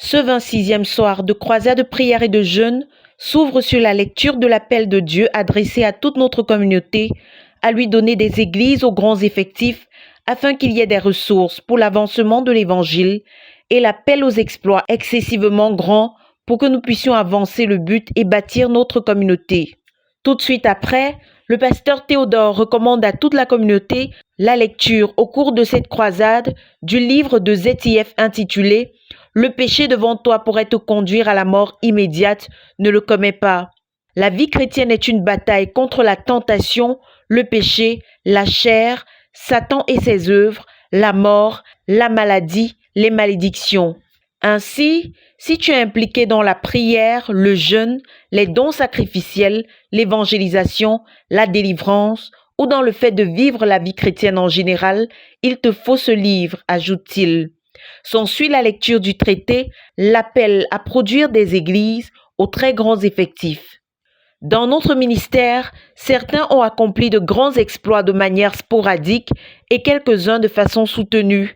Ce 26e soir de croisade de prière et de jeûne s'ouvre sur la lecture de l'appel de Dieu adressé à toute notre communauté, à lui donner des églises aux grands effectifs afin qu'il y ait des ressources pour l'avancement de l'Évangile et l'appel aux exploits excessivement grands pour que nous puissions avancer le but et bâtir notre communauté. Tout de suite après, le pasteur Théodore recommande à toute la communauté la lecture au cours de cette croisade du livre de ZIF intitulé « Le péché devant toi pourrait te conduire à la mort immédiate, ne le commets pas ». La vie chrétienne est une bataille contre la tentation, le péché, la chair, Satan et ses œuvres, la mort, la maladie, les malédictions. Ainsi, si tu es impliqué dans la prière, le jeûne, les dons sacrificiels, l'évangélisation, la délivrance ou dans le fait de vivre la vie chrétienne en général, il te faut ce livre, ajoute-t-il. S'ensuit la lecture du traité, l'appel à produire des églises aux très grands effectifs. Dans notre ministère, certains ont accompli de grands exploits de manière sporadique et quelques-uns de façon soutenue.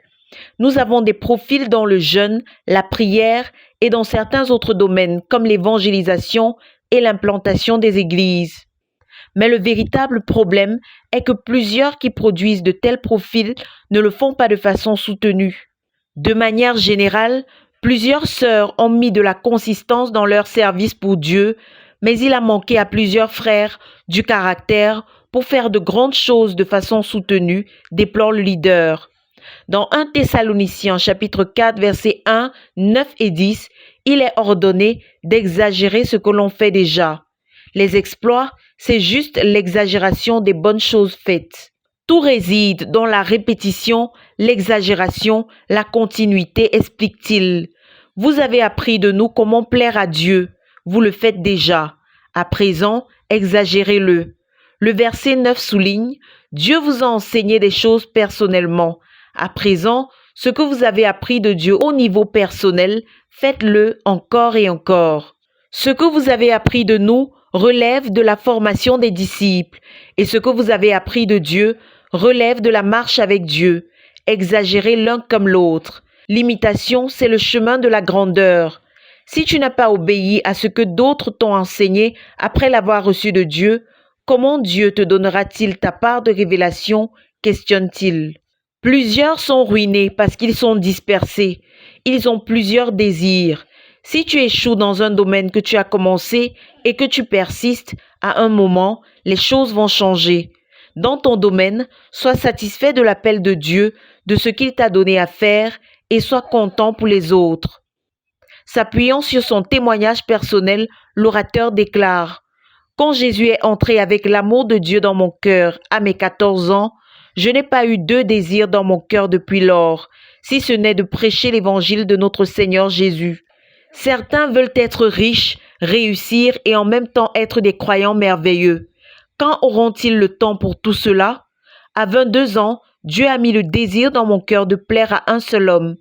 Nous avons des profils dans le jeûne, la prière et dans certains autres domaines comme l'évangélisation et l'implantation des églises. Mais le véritable problème est que plusieurs qui produisent de tels profils ne le font pas de façon soutenue. De manière générale, plusieurs sœurs ont mis de la consistance dans leur service pour Dieu, mais il a manqué à plusieurs frères du caractère pour faire de grandes choses de façon soutenue, déplore le leader. Dans 1 Thessaloniciens chapitre 4 versets 1, 9 et 10, il est ordonné d'exagérer ce que l'on fait déjà. Les exploits, c'est juste l'exagération des bonnes choses faites. Tout réside dans la répétition, l'exagération, la continuité, explique-t-il. Vous avez appris de nous comment plaire à Dieu. Vous le faites déjà. À présent, exagérez-le. Le verset 9 souligne, Dieu vous a enseigné des choses personnellement. À présent, ce que vous avez appris de Dieu au niveau personnel, faites-le encore et encore. Ce que vous avez appris de nous relève de la formation des disciples, et ce que vous avez appris de Dieu relève de la marche avec Dieu. Exagérez l'un comme l'autre. L'imitation, c'est le chemin de la grandeur. Si tu n'as pas obéi à ce que d'autres t'ont enseigné après l'avoir reçu de Dieu, comment Dieu te donnera-t-il ta part de révélation, questionne-t-il. Plusieurs sont ruinés parce qu'ils sont dispersés. Ils ont plusieurs désirs. Si tu échoues dans un domaine que tu as commencé et que tu persistes, à un moment, les choses vont changer. Dans ton domaine, sois satisfait de l'appel de Dieu, de ce qu'il t'a donné à faire et sois content pour les autres. S'appuyant sur son témoignage personnel, l'orateur déclare « Quand Jésus est entré avec l'amour de Dieu dans mon cœur à mes 14 ans, je n'ai pas eu deux désirs dans mon cœur depuis lors, si ce n'est de prêcher l'évangile de notre Seigneur Jésus. Certains veulent être riches, réussir et en même temps être des croyants merveilleux. Quand auront-ils le temps pour tout cela? À 22 ans, Dieu a mis le désir dans mon cœur de plaire à un seul homme.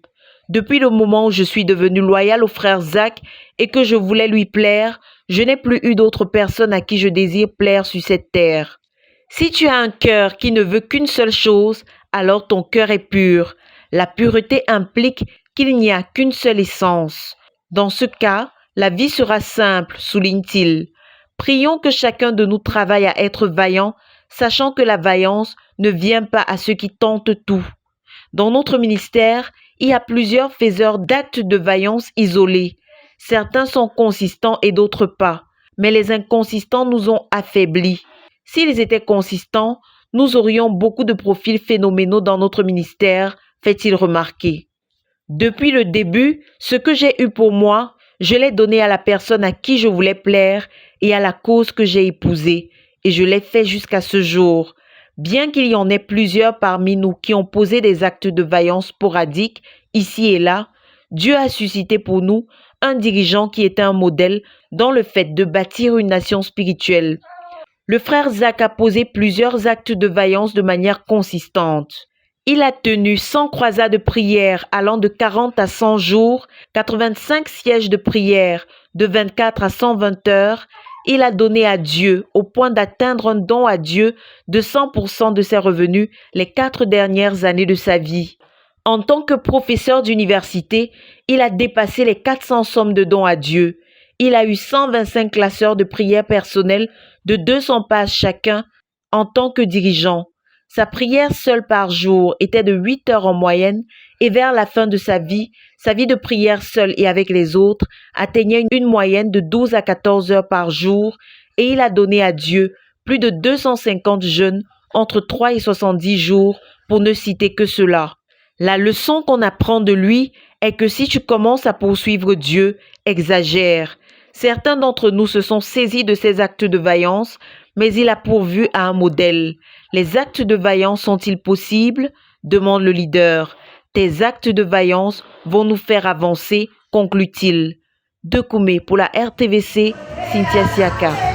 Depuis le moment où je suis devenu loyal au frère Zach et que je voulais lui plaire, je n'ai plus eu d'autre personne à qui je désire plaire sur cette terre. Si tu as un cœur qui ne veut qu'une seule chose, alors ton cœur est pur. La pureté implique qu'il n'y a qu'une seule essence. Dans ce cas, la vie sera simple, souligne-t-il. Prions que chacun de nous travaille à être vaillant, sachant que la vaillance ne vient pas à ceux qui tentent tout. Dans notre ministère, il y a plusieurs faiseurs d'actes de vaillance isolés. Certains sont consistants et d'autres pas, mais les inconsistants nous ont affaiblis. S'ils étaient consistants, nous aurions beaucoup de profils phénoménaux dans notre ministère, fait-il remarquer. Depuis le début, ce que j'ai eu pour moi, je l'ai donné à la personne à qui je voulais plaire et à la cause que j'ai épousée, et je l'ai fait jusqu'à ce jour. Bien qu'il y en ait plusieurs parmi nous qui ont posé des actes de vaillance sporadiques, ici et là, Dieu a suscité pour nous un dirigeant qui était un modèle dans le fait de bâtir une nation spirituelle. Le frère Zach a posé plusieurs actes de vaillance de manière consistante. Il a tenu 100 croisades de prière allant de 40 à 100 jours, 85 sièges de prière de 24 à 120 heures. Il a donné à Dieu au point d'atteindre un don à Dieu de 100% de ses revenus les 4 dernières années de sa vie. En tant que professeur d'université, il a dépassé les 400 sommes de dons à Dieu. Il a eu 125 classeurs de prière personnelle de 200 pages chacun en tant que dirigeant. Sa prière seule par jour était de 8 heures en moyenne et vers la fin de sa vie de prière seule et avec les autres atteignait une moyenne de 12 à 14 heures par jour et il a donné à Dieu plus de 250 jeûnes entre 3 et 70 jours pour ne citer que cela. La leçon qu'on apprend de lui est que si tu commences à poursuivre Dieu, exagère. Certains d'entre nous se sont saisis de ces actes de vaillance, mais il a pourvu à un modèle. Les actes de vaillance sont-ils possibles? Demande le leader. Tes actes de vaillance vont nous faire avancer, conclut-il. De Koumé pour la RTVC, Cynthia Siaka.